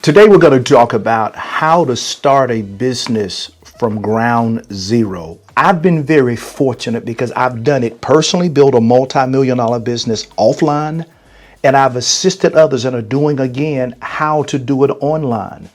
Today we're going to talk about how to start a business from ground zero. I've been very fortunate because I've done it personally, built a multi-million-dollar business offline, and I've assisted others that are doing again how to do it online.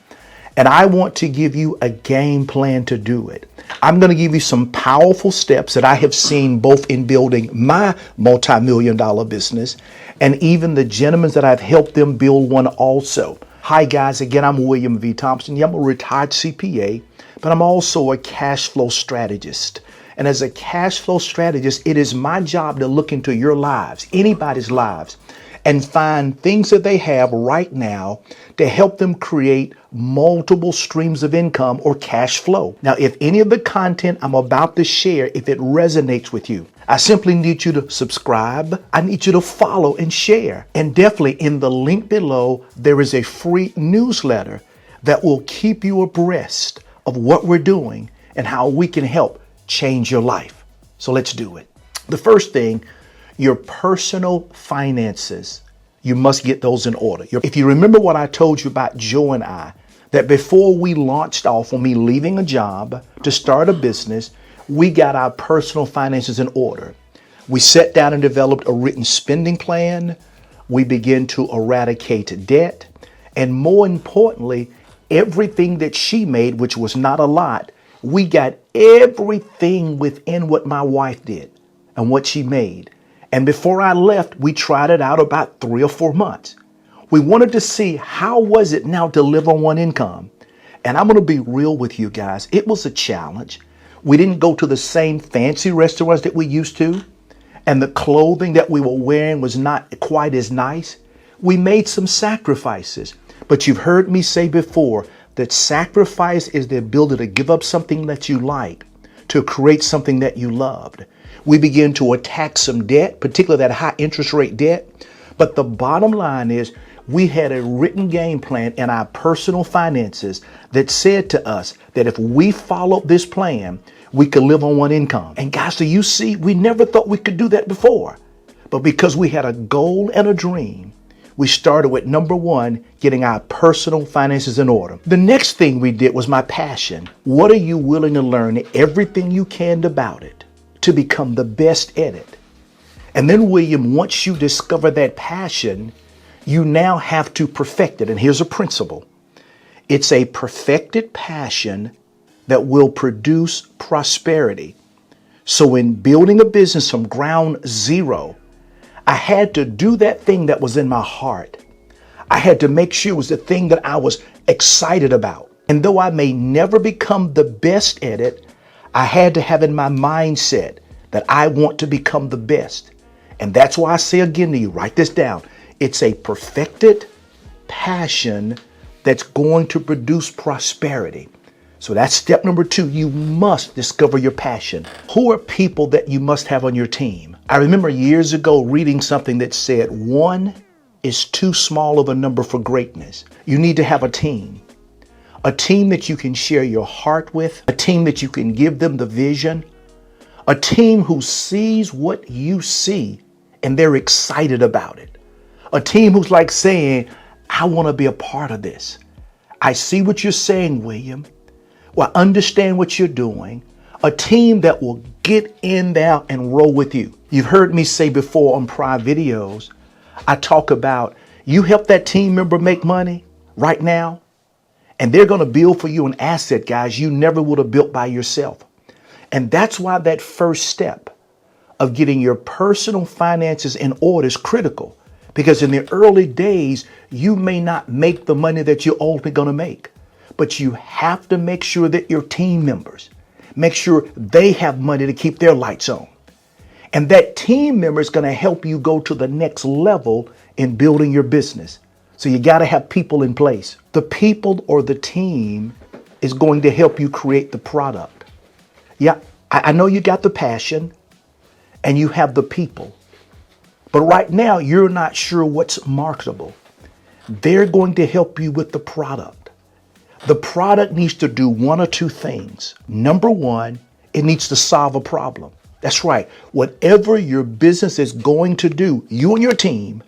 And I want to give you a game plan to do it. I'm going to give you some powerful steps that I have seen both in building my multi-million-dollar business and even the gentlemen that I've helped them build one also. Hi guys, again, I'm William V. Thompson. I'm a retired CPA, but I'm also a cash flow strategist. And as a cash flow strategist, it is my job to look into your lives, anybody's lives, and find things that they have right now to help them create multiple streams of income or cash flow. Now, if any of the content I'm about to share, if it resonates with you, I simply need you to subscribe. I need you to follow and share. And definitely in the link below, there is a free newsletter that will keep you abreast of what we're doing and how we can help change your life. So let's do it. The first thing, your personal finances, you must get those in order. If you remember what I told you about Joe and I, that before we launched off on me leaving a job to start a business, we got our personal finances in order. We sat down and developed a written spending plan. We began to eradicate debt. And more importantly, everything that she made, which was not a lot, we got everything within what my wife did and what she made. And before I left, we tried it out about 3 or 4 months. We wanted to see how was it now to live on one income. And I'm going to be real with you guys. It was a challenge. We didn't go to the same fancy restaurants that we used to. And the clothing that we were wearing was not quite as nice. We made some sacrifices. But you've heard me say before that sacrifice is the ability to give up something that you like to create something that you loved. We began to attack some debt, particularly that high interest rate debt. But the bottom line is we had a written game plan in our personal finances that said to us that if we followed this plan, we could live on one income. And guys, do you see, we never thought we could do that before. But because we had a goal and a dream, we started with number 1, getting our personal finances in order. The next thing we did was my passion. What are you willing to learn everything you can about it to become the best at it? And then, William, once you discover that passion, you now have to perfect it. And here's a principle. It's a perfected passion that will produce prosperity. So in building a business from ground zero, I had to do that thing that was in my heart. I had to make sure it was the thing that I was excited about. And though I may never become the best at it, I had to have in my mindset that I want to become the best. And that's why I say again to you, write this down. It's a perfected passion that's going to produce prosperity. So that's step number 2. You must discover your passion. Who are people that you must have on your team? I remember years ago reading something that said 1 is too small of a number for greatness. You need to have a team that you can share your heart with, a team that you can give them the vision, a team who sees what you see and they're excited about it. A team who's like saying, I want to be a part of this. I see what you're saying, William. Well, I understand what you're doing. A team that will get in there and roll with you. You've heard me say before on prior videos, I talk about you help that team member make money right now, and they're going to build for you an asset, guys, you never would have built by yourself. And that's why that first step of getting your personal finances in order is critical. Because in the early days, you may not make the money that you're ultimately going to make. But you have to make sure that your team members, make sure they have money to keep their lights on. And that team member is going to help you go to the next level in building your business. So you got to have people in place. The people or the team is going to help you create the product. Yeah, I know you got the passion and you have the people. But right now, you're not sure what's marketable. They're going to help you with the product. The product needs to do 1 or 2 things. Number 1, it needs to solve a problem. That's right. Whatever your business is going to do, you and your team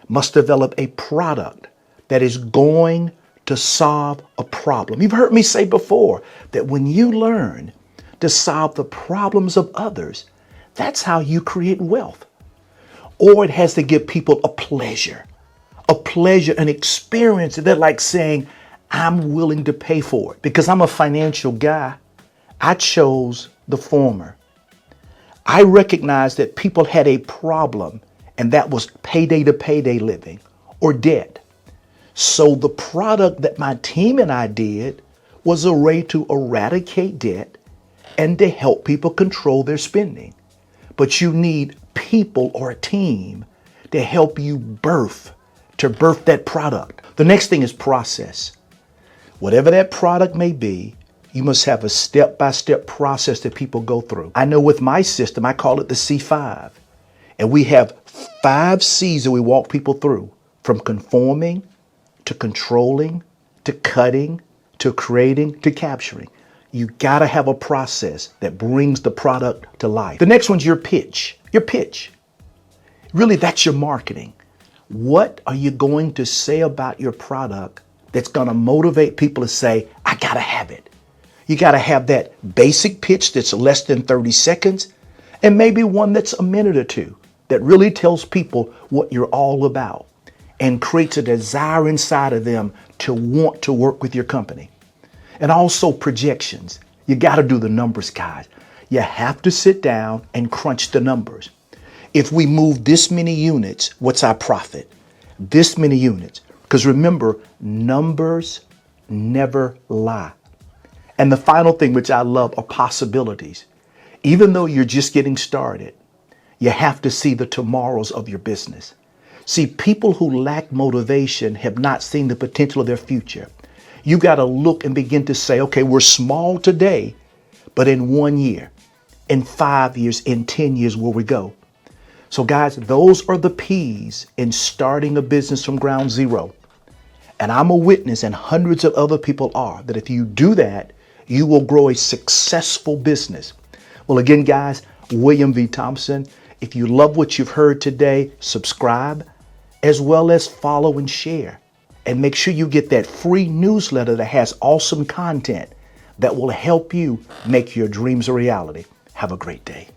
must develop a product that is going to solve a problem. You've heard me say before that when you learn to solve the problems of others, that's how you create wealth. Or it has to give people a pleasure, an experience. They're like saying, I'm willing to pay for it. Because I'm a financial guy, I chose the former. I recognized that people had a problem, and that was payday to payday living or debt. So the product that my team and I did was a way to eradicate debt and to help people control their spending. But you need people or a team to help you birth that product. The next thing is process. Whatever that product may be, you must have a step-by-step process that people go through. I know with my system, I call it the C5. And we have 5 C's that we walk people through, from conforming to controlling to cutting to creating to capturing. You got to have a process that brings the product to life. The next one's your pitch. Your pitch. Really, that's your marketing. What are you going to say about your product that's going to motivate people to say, I got to have it? You got to have that basic pitch that's less than 30 seconds and maybe one that's a minute or two that really tells people what you're all about and creates a desire inside of them to want to work with your company. And also projections. You got to do the numbers, guys. You have to sit down and crunch the numbers. If we move this many units, what's our profit? This many units. Because remember, numbers never lie. And the final thing, which I love, are possibilities. Even though you're just getting started, you have to see the tomorrows of your business. See, people who lack motivation have not seen the potential of their future. You got to look and begin to say, okay, we're small today, but in 1 year, in 5 years, in 10 years, where we go. So guys, those are the P's in starting a business from ground zero. And I'm a witness, and hundreds of other people are, that if you do that, you will grow a successful business. Well, again, guys, William V. Thompson, if you love what you've heard today, subscribe, as well as follow and share. And make sure you get that free newsletter that has awesome content that will help you make your dreams a reality. Have a great day.